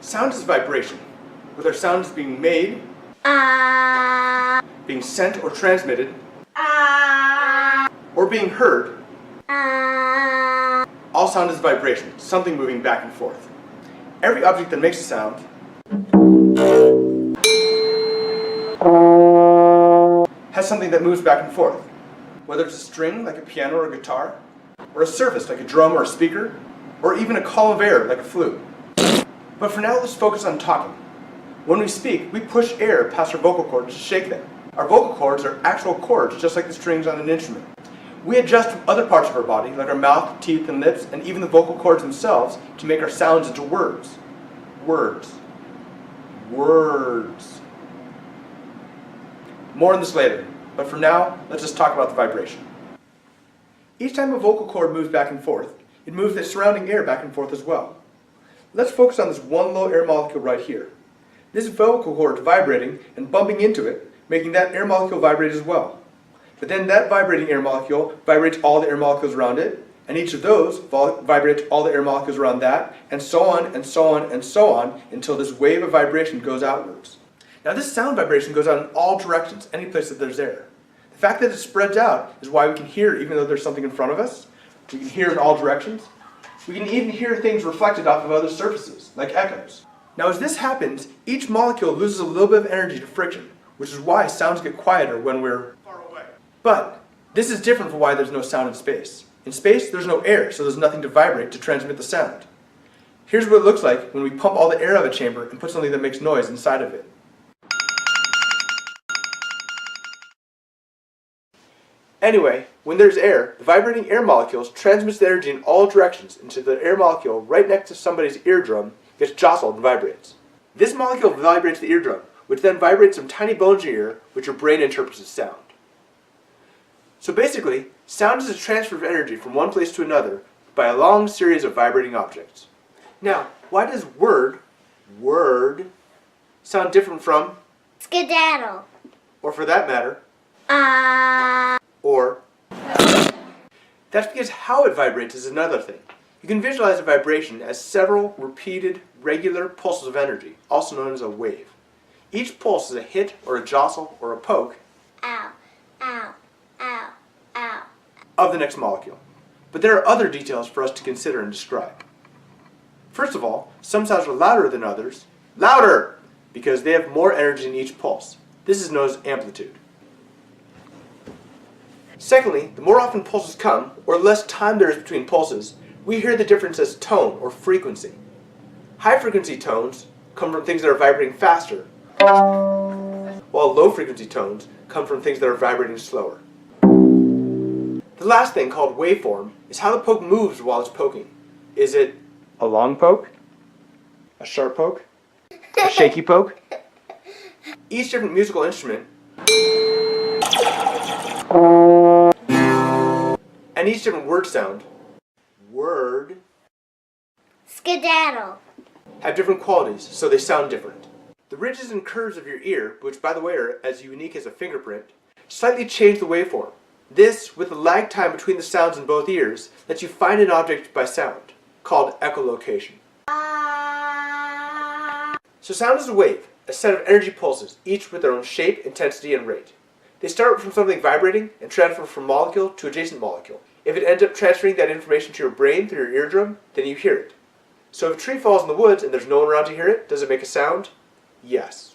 Sound is vibration, whether sound is being made, being sent or transmitted, or being heard. All sound is vibration, something moving back and forth. Every object that makes a sound has something that moves back and forth, whether it's a string like a piano or a guitar, or a surface like a drum or a speaker, or even a column of air like a flute. But for now, let's focus on talking. When we speak, we push air past our vocal cords to shake them. Our vocal cords are actual cords, just like the strings on an instrument. We adjust other parts of our body, like our mouth, teeth, and lips, and even the vocal cords themselves, to make our sounds into words. Words. Words. More on this later, but for now, let's just talk about the vibration. Each time a vocal cord moves back and forth, it moves the surrounding air back and forth as well. Let's focus on this one low air molecule right here. This vocal cord is vibrating and bumping into it, making that air molecule vibrate as well. But then that vibrating air molecule vibrates all the air molecules around it, and each of those vibrates all the air molecules around that, and so on and so on and so on until this wave of vibration goes outwards. Now this sound vibration goes out in all directions, any place that there's air. The fact that it spreads out is why we can hear even though there's something in front of us. We can hear in all directions. We can even hear things reflected off of other surfaces, like echoes. Now as this happens, each molecule loses a little bit of energy to friction, which is why sounds get quieter when we're far away. But this is different from why there's no sound in space. In space, there's no air, so there's nothing to vibrate to transmit the sound. Here's what it looks like when we pump all the air out of a chamber and put something that makes noise inside of it. Anyway, when there's air, the vibrating air molecules transmits the energy in all directions until the air molecule right next to somebody's eardrum gets jostled and vibrates. This molecule vibrates the eardrum, which then vibrates some tiny bones in your ear, which your brain interprets as sound. So basically, sound is a transfer of energy from one place to another by a long series of vibrating objects. Now, why does word, sound different from skedaddle? Or for that matter, or? That's because how it vibrates is another thing. You can visualize a vibration as several repeated, regular pulses of energy, also known as a wave. Each pulse is a hit, or a jostle, or a poke Ow, ow, ow, ow. of the next molecule. But there are other details for us to consider and describe. First of all, some sounds are louder than others. Louder! Because they have more energy in each pulse. This is known as amplitude. Secondly, the more often pulses come, or less time there is between pulses, we hear the difference as tone or frequency. High frequency tones come from things that are vibrating faster, while low frequency tones come from things that are vibrating slower. The last thing, called waveform, is how the poke moves while it's poking. Is it a long poke? A sharp poke? A shaky poke? Each different musical instrument and each different word sound, Skedaddle. have different qualities, so they sound different. The ridges and curves of your ear, which by the way are as unique as a fingerprint, slightly change the waveform. This, with the lag time between the sounds in both ears, lets you find an object by sound, called echolocation. So sound is a wave, a set of energy pulses, each with their own shape, intensity, and rate. They start from something vibrating and transfer from molecule to adjacent molecule. If it ends up transferring that information to your brain through your eardrum, then you hear it. So if a tree falls in the woods and there's no one around to hear it, does it make a sound? Yes.